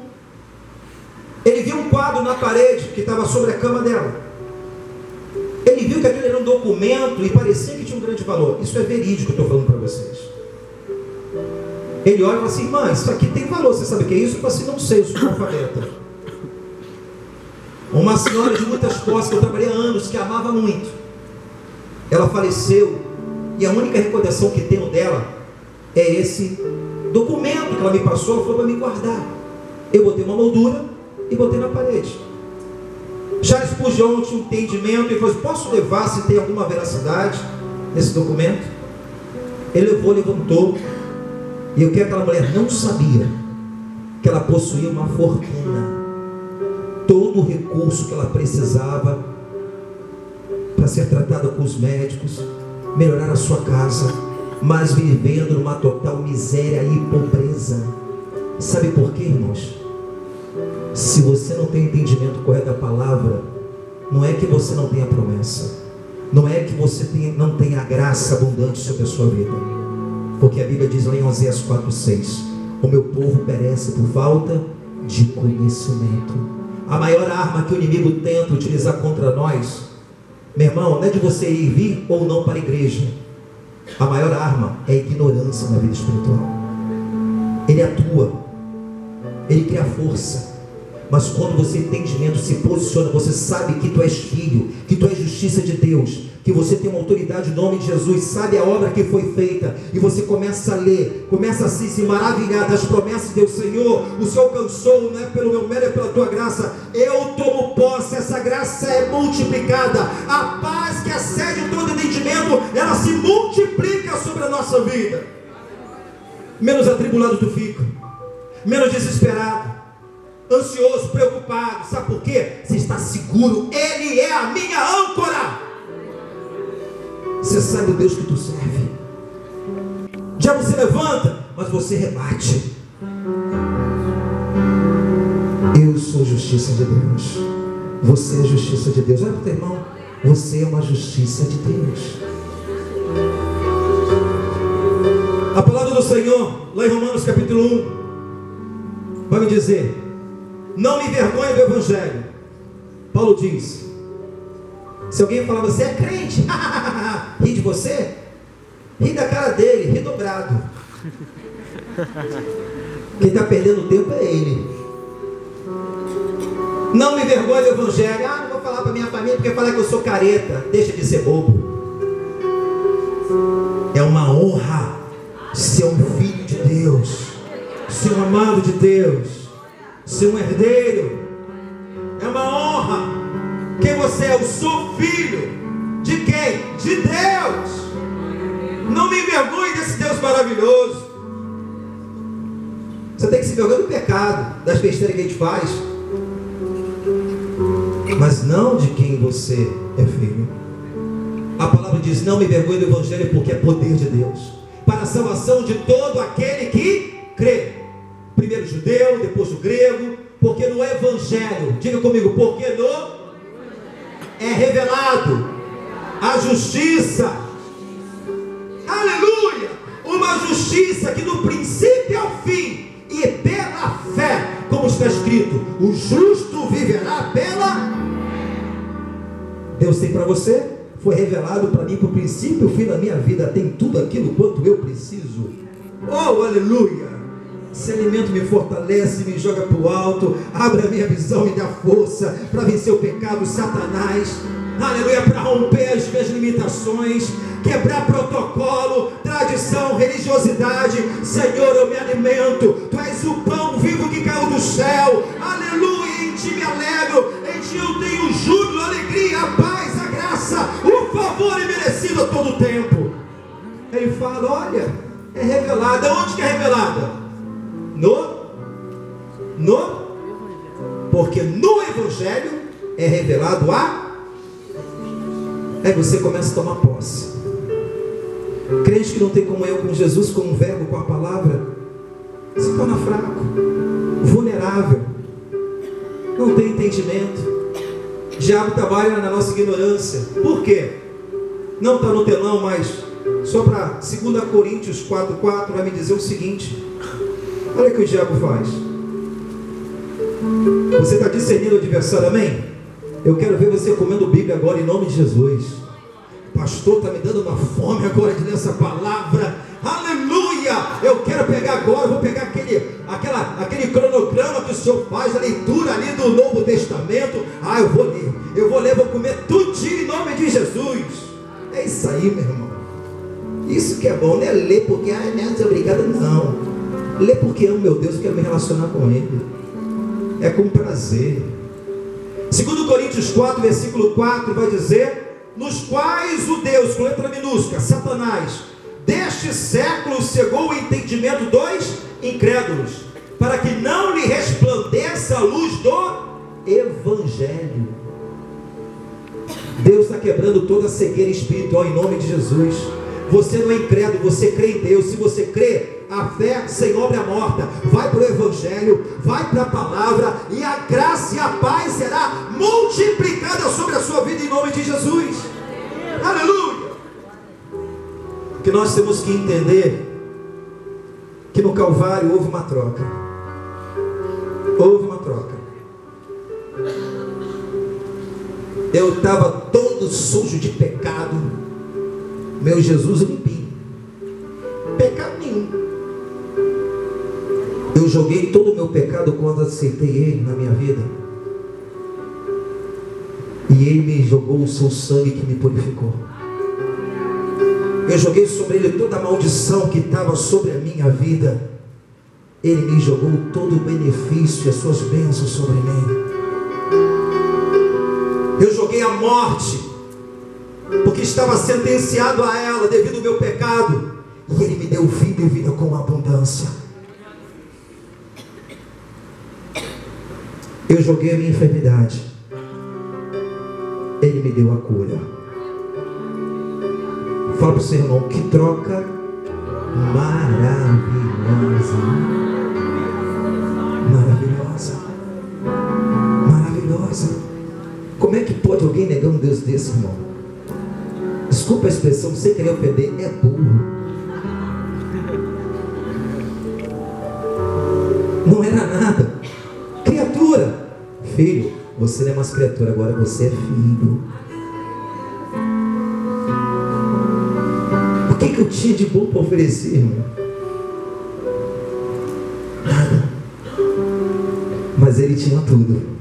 Ele viu um quadro na parede que estava sobre a cama dela. Ele viu que aquele era um documento e parecia que tinha um grande valor. Isso é verídico que eu estou falando para vocês. Ele olha e fala assim: irmã, isso aqui tem valor, você sabe o que é isso? Eu falo assim: não sei, eu sou analfabeta. Uma senhora de muitas posses, que eu trabalhei há anos, que amava muito, ela faleceu, e a única recordação que tenho dela é esse documento que ela me passou. Ela falou para me guardar. Eu botei uma moldura e botei na parede. Charles Spurgeon tinha um entendimento e falou: posso levar se tem alguma veracidade nesse documento? Ele levou, levantou, e eu quero que aquela mulher não sabia que ela possuía uma fortuna, todo o recurso que ela precisava para ser tratada com os médicos, melhorar a sua casa, mas vivendo numa total miséria e pobreza. Sabe por quê, irmãos? Se você não tem entendimento correto da palavra, não é que você não tenha promessa, não é que você não tenha a graça abundante sobre a sua vida, porque a Bíblia diz lá em Oséias 4:6: o meu povo perece por falta de conhecimento. A maior arma que o inimigo tenta utilizar contra nós, meu irmão, não é de você ir vir ou não para a igreja. A maior arma é a ignorância na vida espiritual. Ele atua, ele cria força, mas quando você tem entendimento, se posiciona, você sabe que tu és filho, que tu és justiça de Deus, que você tem uma autoridade no nome de Jesus, sabe a obra que foi feita, e você começa a ler, começa a se maravilhar das promessas de Deus. Senhor, o Senhor alcançou, não é pelo meu mérito, é pela tua graça. Eu tomo posse, essa graça é multiplicada. A paz que excede todo entendimento, ela se multiplica sobre a nossa vida. Menos atribulado tu fica, menos desesperado, ansioso, preocupado. Sabe por quê? Você está seguro. Ele é a minha âncora. Você sabe o Deus que tu serve. O diabo se levanta, mas você rebate. Eu sou justiça de Deus. Você é justiça de Deus. Olha para o teu irmão: você é uma justiça de Deus. A palavra do Senhor, lá em Romanos capítulo 1, vai me dizer: não me envergonhe do Evangelho. Paulo diz: se alguém falar você é crente, ri de você, ri da cara dele, ri dobrado. Quem está perdendo tempo é ele. Não me envergonhe do Evangelho. Não vou falar para minha família porque falar que eu sou careta. Deixa de ser bobo. É uma honra ser um filho de Deus, ser um amado de Deus, ser um herdeiro. É uma honra. Quem você é? Eu sou filho de quem? De Deus. Não me envergonhe desse Deus maravilhoso. Você tem que se envergonhar do pecado, das besteiras que a gente faz, mas não de quem você é filho. A palavra diz: não me envergonhe do Evangelho, porque é poder de Deus para a salvação de todo aquele que crê. Primeiro o judeu, depois o grego. Porque no Evangelho, diga comigo, porque no é revelado a justiça. Aleluia! Uma justiça que do princípio ao fim e pela fé, como está escrito: o justo viverá pela. Deus tem para você, foi revelado para mim, para o princípio e o fim da minha vida. Tem tudo aquilo quanto eu preciso. Oh, aleluia! Esse alimento me fortalece, me joga para o alto, abre a minha visão, me dá força para vencer o pecado, Satanás, aleluia, para romper as minhas limitações, quebrar protocolo, tradição, religiosidade. Senhor, eu me alimento, Tu és o pão vivo que caiu do céu, aleluia, em Ti me alegro, em Ti eu tenho júbilo, alegria, a paz, a graça, o favor é merecido a todo tempo. Ele fala: olha, é revelada. Onde que é revelada? Porque no Evangelho é revelado aí você começa a tomar posse. Crente que não tem comunhão com Jesus, com o verbo, com a palavra, se torna fraco, vulnerável, não tem entendimento. O diabo trabalha na nossa ignorância. Por quê? Não está no telão, mas só para 2 Coríntios 4:4 vai me dizer o seguinte. Olha o que o diabo faz. Você está discernindo o adversário, amém? Eu quero ver você comendo Bíblia agora em nome de Jesus. Pastor, está me dando uma fome agora de ler essa palavra. Aleluia! Eu quero quero pegar agora, vou pegar aquele cronograma que o Senhor faz, a leitura ali do Novo Testamento. Eu vou ler, vou comer tudinho em nome de Jesus. É isso aí, meu irmão. Isso que é bom, não é ler porque, não sou obrigado, não. Lê porque amo meu Deus, quero me relacionar com Ele. É com prazer. 2 Coríntios 4, versículo 4, vai dizer: nos quais o Deus, com letra minúscula, Satanás, deste século cegou o entendimento dos incrédulos, para que não lhe resplandeça a luz do Evangelho. Deus está quebrando toda a cegueira espiritual em nome de Jesus. Você não é incrédulo, você crê em Deus. Se você crê, a fé sem obra é morta. Vai para o Evangelho, vai para a palavra, e a graça e a paz será multiplicada sobre a sua vida em nome de Jesus. Aleluia! Porque nós temos que entender que no Calvário houve uma troca. Houve uma troca. Eu estava todo sujo de pecado, meu Jesus limpinho, pecado nenhum. Eu joguei todo o meu pecado quando aceitei Ele na minha vida, e Ele me jogou o seu sangue que me purificou. Eu joguei sobre Ele toda a maldição que estava sobre a minha vida. Ele me jogou todo o benefício e as suas bênçãos sobre mim. Eu joguei a morte, porque estava sentenciado a ela devido ao meu pecado, e Ele me deu vida e vida com abundância. Eu joguei a minha enfermidade, Ele me deu a cura. Fala para o seu irmão: que troca maravilhosa. Maravilhosa. Maravilhosa. Como é que pode alguém negar um Deus desse, irmão? Desculpa a expressão, sem querer ofender, é burro. Não era nada. Criatura. Filho, você não é mais criatura, agora você é filho. O que eu tinha de bom para oferecer, irmão? Nada. Mas Ele tinha tudo.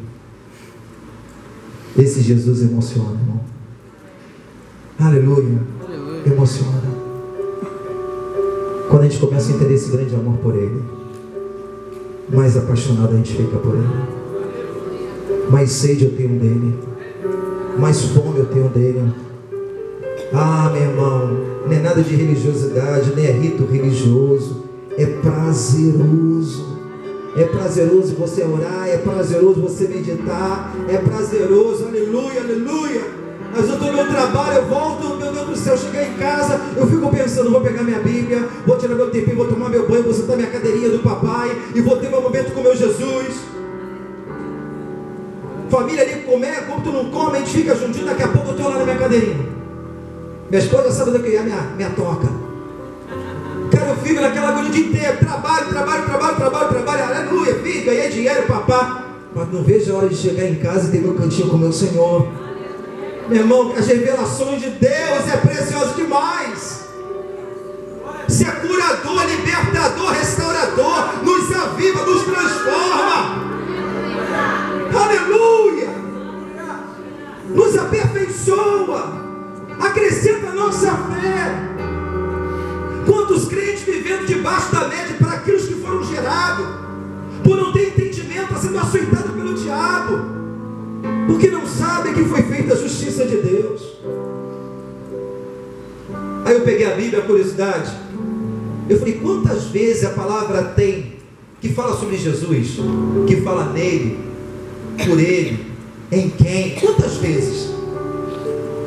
Esse Jesus emociona, irmão. Aleluia. Aleluia. Emociona. Quando a gente começa a entender esse grande amor por Ele, mais apaixonado a gente fica por Ele. Mais sede eu tenho dEle. Mais fome eu tenho dEle. Ah, meu irmão, não é nada de religiosidade, nem é rito religioso. É prazeroso. É prazeroso você orar, é prazeroso você meditar, é prazeroso, aleluia, aleluia. Mas eu estou no meu trabalho, eu volto, meu Deus do céu, cheguei em casa, eu fico pensando: vou pegar minha Bíblia, vou tirar meu tempinho, vou tomar meu banho, vou sentar minha cadeirinha do papai e vou ter meu momento com meu Jesus. Família ali comer, como tu não come, a gente fica juntinho, daqui a pouco eu estou lá na minha cadeirinha. Minha esposa sabe do que é minha toca. Cara, eu fico naquela agonia o dia inteiro, trabalho, aleluia, filho, ganhei dinheiro, papá, mas não vejo a hora de chegar em casa e ter meu cantinho com o meu Senhor. Meu irmão, as revelações de Deus é precioso demais. Se é curador, libertador, restaurador, nos aviva, nos transforma, aleluia, nos aperfeiçoa, acrescenta a nossa fé. Quantos crentes vivendo debaixo da média para aqueles que foram gerados, por não ter entendimento, está sendo açoitado pelo diabo, porque não sabem que foi feita a justiça de Deus. Aí eu peguei a Bíblia, a curiosidade, eu falei: quantas vezes a palavra tem que fala sobre Jesus, que fala nele, por ele, em quem? Quantas vezes?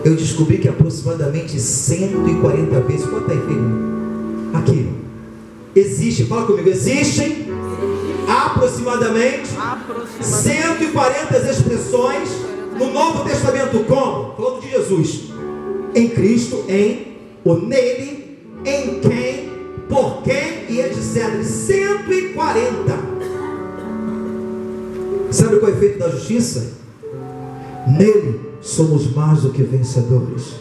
Eu descobri que aproximadamente 140 vezes. Quanto aí, filho? Aqui, existe, fala comigo, existem aproximadamente 140 expressões no Novo Testamento. Como? Falando de Jesus, em Cristo, em, ou nele, em quem, por quem e etc. 140. Sabe qual é o efeito da justiça? Nele somos mais do que vencedores.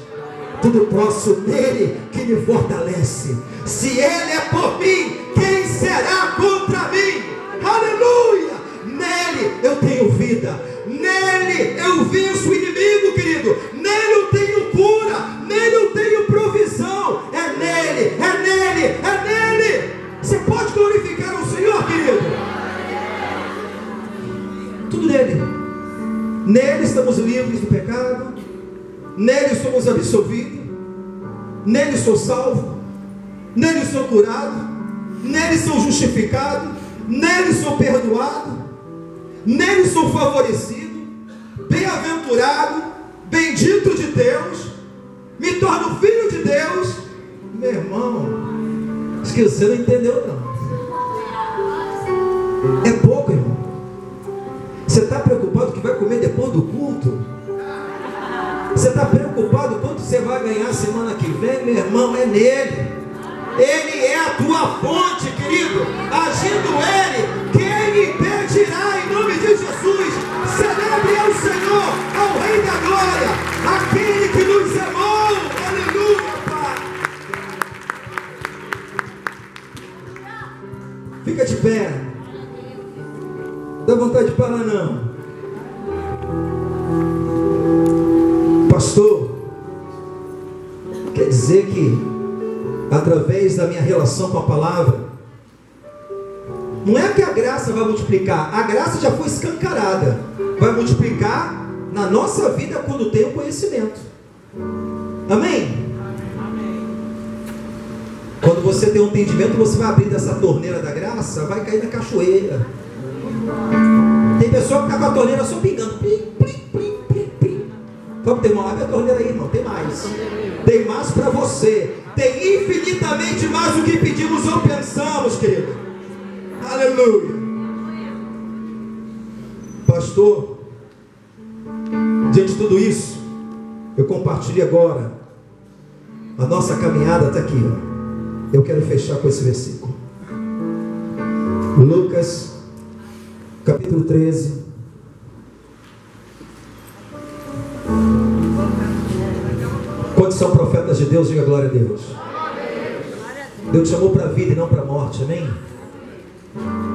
Tudo posso nele que me fortalece. Se Ele é por mim, quem será contra mim? Aleluia! Nele eu tenho vida, nele eu venço o inimigo, querido, nele eu tenho cura, nele eu tenho provisão. É nele, é nele, é nele. Você pode glorificar ao Senhor, querido? Tudo nele. Nele estamos livres do pecado, nele somos absolvidos, nele sou salvo, nele sou curado, nele sou justificado, nele sou perdoado, nele sou favorecido, bem-aventurado, bendito de Deus, me torno filho de Deus. Meu irmão, acho que você não entendeu não. É pouco, irmão. Você está preocupado que vai comer depois do culto? Você está preocupado quanto você vai ganhar semana que vem? Meu irmão, é nele. Ele é a tua fonte, querido. Agindo Ele, quem me impedirá? Em nome de Jesus, celebre ao Senhor, ao Rei da Glória, aquele que nos amou. Aleluia, Pai. Fica de pé. Dá vontade de parar não. Pastor, quer dizer que através da minha relação com a palavra, não é que a graça vai multiplicar, a graça já foi escancarada, vai multiplicar na nossa vida quando tem o conhecimento. Amém? Quando você tem um entendimento, você vai abrir dessa torneira da graça, vai cair na cachoeira. Tem pessoa que está com a torneira só pingando, plim, plim, plim, plim, plim. Vamos ter uma, abre a torneira aí, irmão, tem mais. Tem mais para você. Tem infinitamente mais do que pedimos ou pensamos, querido. Aleluia. Pastor, diante de tudo isso, eu compartilho agora. A nossa caminhada está aqui, ó. Eu quero fechar com esse versículo. Lucas, capítulo 13. Quantos são profetas de Deus? Diga glória a Deus. Deus te chamou para a vida e não para a morte, amém?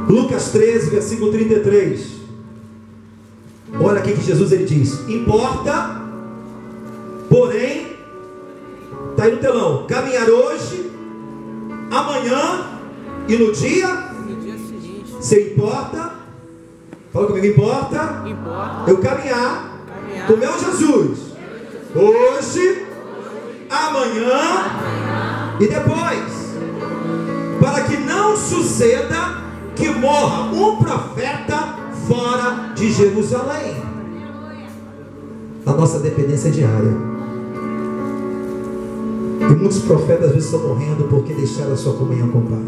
Lucas 13, versículo 33. Olha aqui que Jesus ele diz: importa, porém, está aí no telão, caminhar hoje, amanhã e no dia seguinte. Você importa? Fala comigo, importa eu caminhar com o meu Jesus hoje, amanhã e depois, para que não suceda que morra um profeta fora de Jerusalém. A nossa dependência é diária. E muitos profetas às vezes estão morrendo porque deixaram a sua comunhão com o Pai.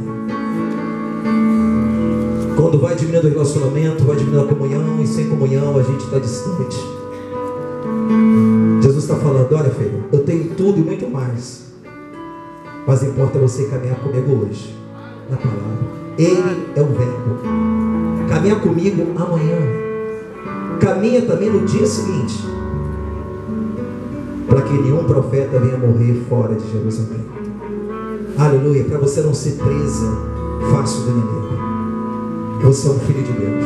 Quando vai diminuindo o relacionamento, vai diminuindo a comunhão, e sem comunhão a gente está distante. Jesus está falando: olha, filho, eu tenho tudo e muito mais, mas importa você caminhar comigo hoje na palavra. Ele é o verbo. Caminha comigo amanhã, caminha também no dia seguinte, para que nenhum profeta venha morrer fora de Jerusalém. Aleluia. Para você não ser presa fácil do inimigo. Você é um filho de Deus.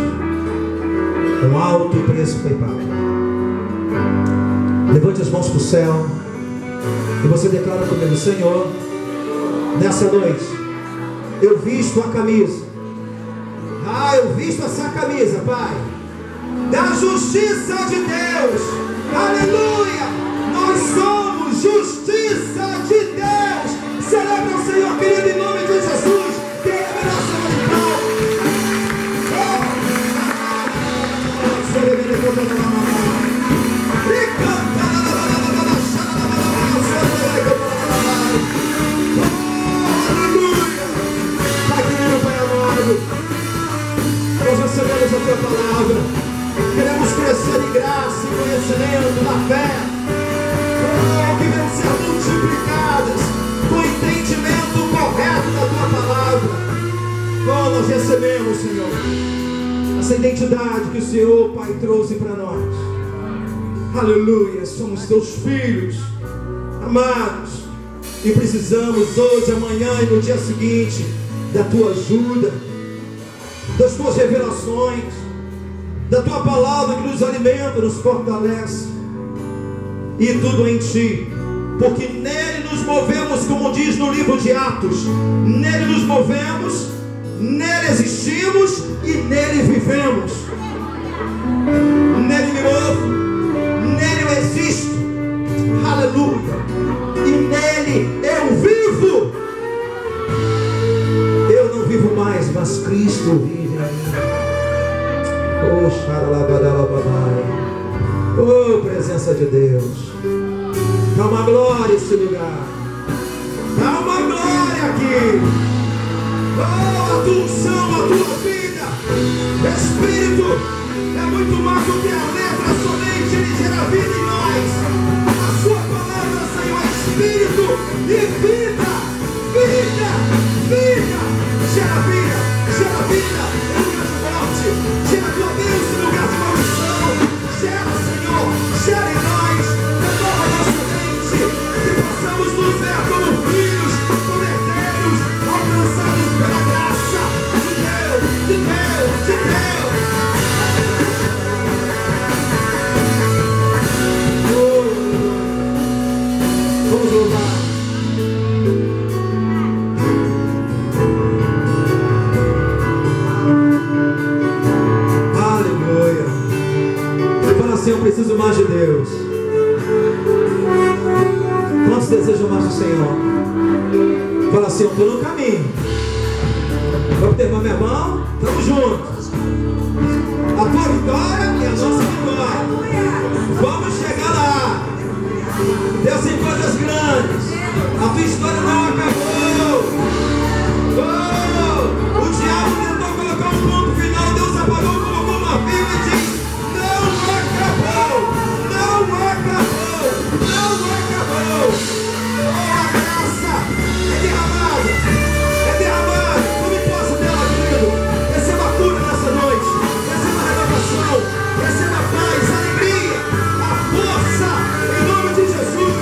Um alto preço foi pago. Levante as mãos para o céu e você declara comigo: Senhor, nessa noite eu visto a camisa. Eu visto essa camisa, Pai, da justiça de Deus. Aleluia. Nós somos justiça de Deus. Celebra o Senhor, querido, em nome de Jesus. Tem revelação de Paulo. Nós recebemos a tua palavra. Queremos crescer em graça e conhecimento na fé, que venham ser multiplicadas com o entendimento correto da tua palavra. Nós recebemos, Senhor, essa identidade que o Senhor, Pai, trouxe para nós. Aleluia. Somos teus filhos amados e precisamos hoje, amanhã e no dia seguinte da tua ajuda, das tuas revelações, da tua palavra que nos alimenta, nos fortalece, e tudo em ti, porque nele nos movemos, como diz no livro de Atos, nele nos movemos, nele existimos e nele vivemos. Nele me movo, nele eu existo, aleluia, e nele eu vivo. Eu não vivo mais, mas Cristo vive em mim. Oh, xaralabadalababai. Oh, presença de Deus. Dá uma glória esse lugar. Dá uma glória aqui. Oh, a tua unção, a tua vida. Espírito é muito mais do que a letra, somente ele gera vida em nós. A sua palavra, Senhor, é Espírito e vida. Vida, vida. Gera vida, gera vida em lugar de morte. Gera tua bênção em lugar de maldição. Gera, Senhor, gera em nós. Renova nossa mente. Que possamos nos ver como filhos, como herdeiros, alcançados pela graça de Deus, de Deus, de Deus. Vamos louvar. Aleluia. Você fala assim: eu preciso mais de Deus. Quantos desejam mais do Senhor? Fala assim: eu estou no caminho. Vamos ter minha mão, estamos juntos. A tua vitória e a nossa vitória. Vamos chegar lá. Deus tem coisas grandes. A tua história não acabou. Oh, o diabo tentou colocar um ponto final. Deus apagou, colocou uma vírgula e diz: não acabou, não acabou, não acabou. Oh, a graça é derramada, é derramada. Tome posse dela, querido. Receba a cura nessa noite, receba a renovação, receba a paz, a alegria, a força, em nome de Jesus.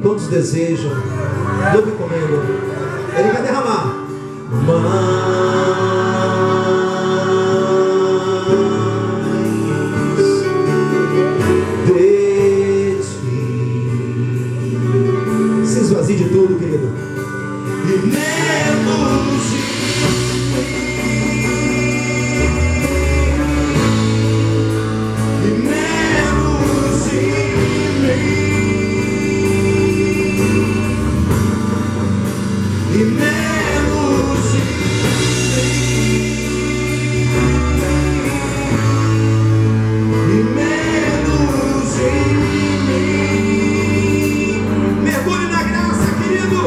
Quantos desejam? Louve comigo. Ele quer derramar. Se esvazie de tudo, querido. E menos de mergulhe na graça, querido.